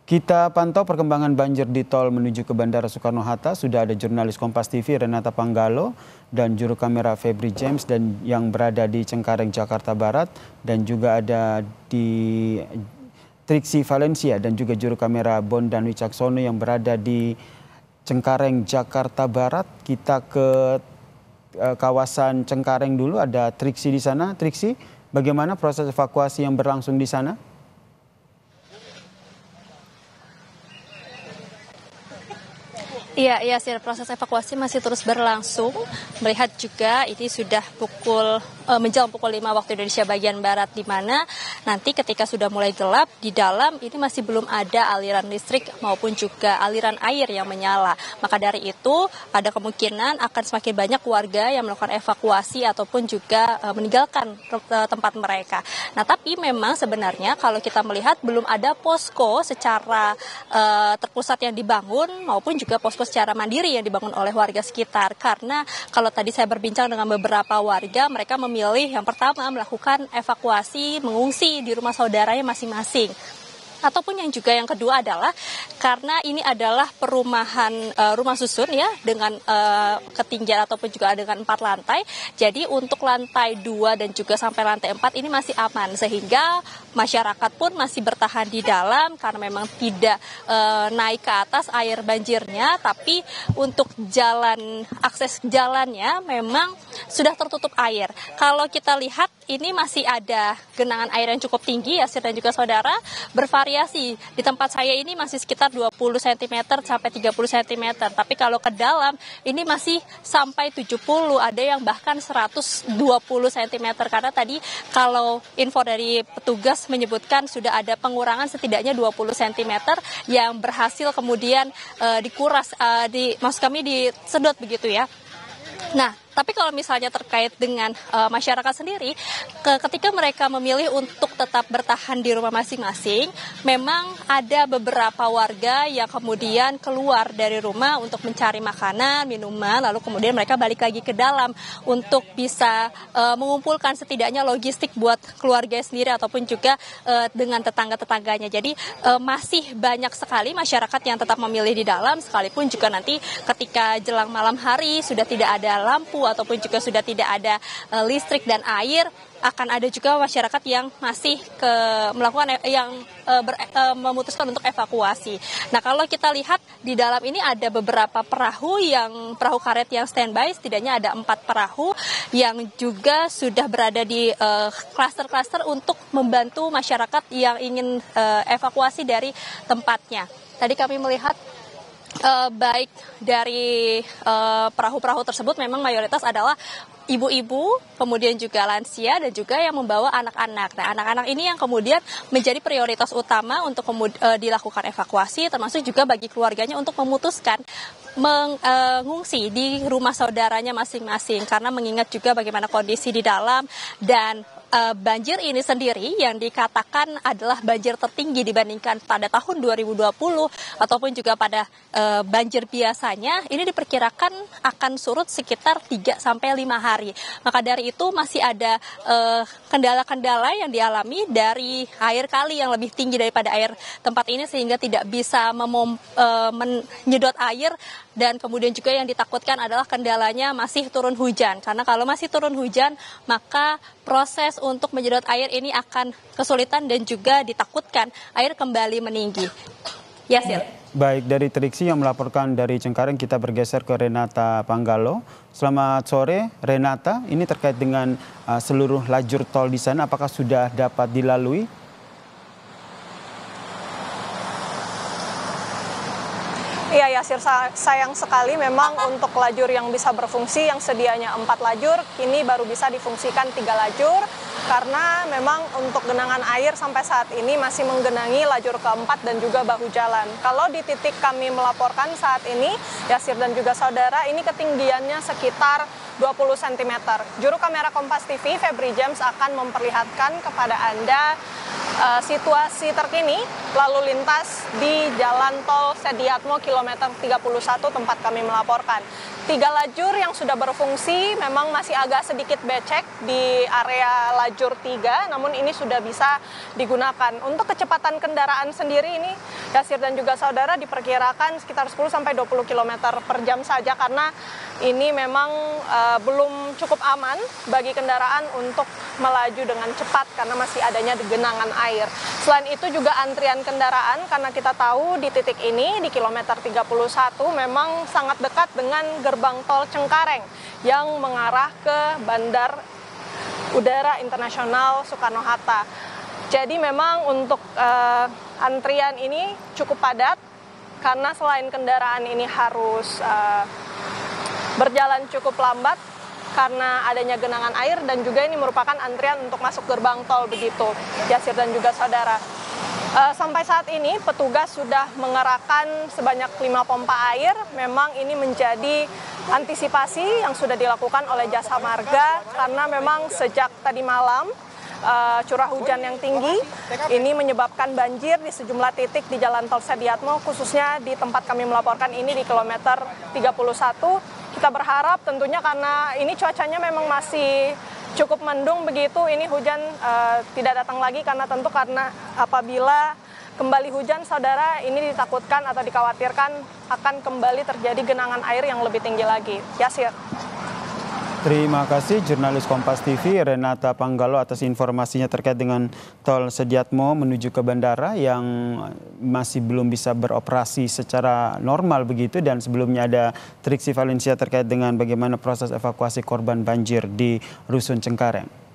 Kita pantau perkembangan banjir di tol menuju ke Bandara Soekarno-Hatta. Sudah ada jurnalis Kompas TV Renata Panggalo dan juru kamera Febri James dan yang berada di Cengkareng, Jakarta Barat. Dan juga ada di Triksi Valencia dan juga juru kamera Bondan Wicaksono yang berada di Cengkareng, Jakarta Barat. Kita ke kawasan Cengkareng dulu, ada Triksi di sana. Triksi, bagaimana proses evakuasi yang berlangsung di sana? Iya, proses evakuasi masih terus berlangsung. Melihat juga ini sudah menjelang pukul 5 waktu Indonesia bagian Barat, di mana nanti ketika sudah mulai gelap, di dalam ini masih belum ada aliran listrik maupun juga aliran air yang menyala. Maka dari itu ada kemungkinan akan semakin banyak warga yang melakukan evakuasi ataupun juga meninggalkan tempat mereka. Nah, tapi memang sebenarnya kalau kita melihat belum ada posko secara terpusat yang dibangun maupun juga posko secara mandiri yang dibangun oleh warga sekitar. Karena kalau tadi saya berbincang dengan beberapa warga, mereka memilih yang pertama melakukan evakuasi, mengungsi di rumah saudaranya masing-masing. Ataupun yang juga yang kedua adalah karena ini adalah perumahan rumah susun ya dengan ketinggian ataupun juga dengan 4 lantai. Jadi untuk lantai 2 dan juga sampai lantai 4 ini masih aman, sehingga masyarakat pun masih bertahan di dalam karena memang tidak naik ke atas air banjirnya. Tapi untuk akses jalannya memang sudah tertutup air. Kalau kita lihat ini masih ada genangan air yang cukup tinggi ya, Sir dan juga saudara, bervariasi. Di tempat saya ini masih sekitar 20 cm sampai 30 cm. Tapi kalau ke dalam ini masih sampai 70, ada yang bahkan 120 cm. Karena tadi kalau info dari petugas menyebutkan sudah ada pengurangan setidaknya 20 cm yang berhasil kemudian dikuras, maksud kami disedot begitu ya. Nah, tapi kalau misalnya terkait dengan masyarakat sendiri, ketika mereka memilih untuk tetap bertahan di rumah masing-masing, memang ada beberapa warga yang kemudian keluar dari rumah untuk mencari makanan, minuman, lalu kemudian mereka balik lagi ke dalam untuk bisa mengumpulkan setidaknya logistik buat keluarga sendiri ataupun juga dengan tetangga-tetangganya. Jadi masih banyak sekali masyarakat yang tetap memilih di dalam, sekalipun juga nanti ketika jelang malam hari sudah tidak ada lampu ataupun juga sudah tidak ada listrik dan air, akan ada juga masyarakat yang masih memutuskan untuk evakuasi. Nah, kalau kita lihat di dalam ini ada beberapa perahu karet yang standby, setidaknya ada 4 perahu yang juga sudah berada di klaster-klaster untuk membantu masyarakat yang ingin evakuasi dari tempatnya. Tadi kami melihat baik dari perahu-perahu tersebut memang mayoritas adalah ibu-ibu, kemudian juga lansia dan juga yang membawa anak-anak. Nah, anak-anak ini yang kemudian menjadi prioritas utama untuk dilakukan evakuasi, termasuk juga bagi keluarganya untuk memutuskan mengungsi di rumah saudaranya masing-masing, karena mengingat juga bagaimana kondisi di dalam dan banjir ini sendiri yang dikatakan adalah banjir tertinggi dibandingkan pada tahun 2020 ataupun juga pada banjir biasanya, ini diperkirakan akan surut sekitar 3-5 hari. Maka dari itu masih ada kendala-kendala yang dialami dari air kali yang lebih tinggi daripada air tempat ini, sehingga tidak bisa menyedot air. Dan kemudian juga yang ditakutkan adalah kendalanya masih turun hujan. Karena kalau masih turun hujan, maka proses untuk menyedot air ini akan kesulitan dan juga ditakutkan air kembali meninggi. Ya, Sil. Baik, dari Triksi yang melaporkan dari Cengkareng, kita bergeser ke Renata Panggalo. Selamat sore, Renata. Ini terkait dengan seluruh lajur tol di sana, apakah sudah dapat dilalui? Iya, Yasir, sayang sekali memang untuk lajur yang bisa berfungsi yang sedianya 4 lajur, kini baru bisa difungsikan 3 lajur, karena memang untuk genangan air sampai saat ini masih menggenangi lajur keempat dan juga bahu jalan. Kalau di titik kami melaporkan saat ini, Yasir dan juga saudara, ini ketinggiannya sekitar 20 cm. Juru kamera Kompas TV, Febri James, akan memperlihatkan kepada Anda situasi terkini lalu lintas di Jalan Tol Sediatmo kilometer 31 tempat kami melaporkan. 3 lajur yang sudah berfungsi memang masih agak sedikit becek di area lajur 3, namun ini sudah bisa digunakan. Untuk kecepatan kendaraan sendiri ini, Yasir dan juga saudara, diperkirakan sekitar 10-20 km per jam saja, karena ini memang belum cukup aman bagi kendaraan untuk melaju dengan cepat karena masih adanya genangan air. Selain itu juga antrian kendaraan, karena kita tahu di titik ini di kilometer 31 memang sangat dekat dengan gerbang tol Cengkareng yang mengarah ke Bandar Udara Internasional Soekarno-Hatta. Jadi memang untuk antrian ini cukup padat karena selain kendaraan ini harus berjalan cukup lambat karena adanya genangan air, dan juga ini merupakan antrian untuk masuk gerbang tol begitu, Yasir dan juga saudara. Sampai saat ini petugas sudah mengerahkan sebanyak 5 pompa air. Memang ini menjadi antisipasi yang sudah dilakukan oleh Jasa Marga karena memang sejak tadi malam curah hujan yang tinggi ini menyebabkan banjir di sejumlah titik di Jalan Tol Sediatmo, khususnya di tempat kami melaporkan ini di kilometer 31. Kita berharap tentunya karena ini cuacanya memang masih cukup mendung begitu, ini hujan tidak datang lagi, karena tentu karena apabila kembali hujan, saudara, ini ditakutkan atau dikhawatirkan akan kembali terjadi genangan air yang lebih tinggi lagi. Yasir. Terima kasih jurnalis Kompas TV Renata Panggalo atas informasinya terkait dengan tol Sediatmo menuju ke bandara yang masih belum bisa beroperasi secara normal begitu, dan sebelumnya ada Triksi Valencia terkait dengan bagaimana proses evakuasi korban banjir di Rusun Cengkareng.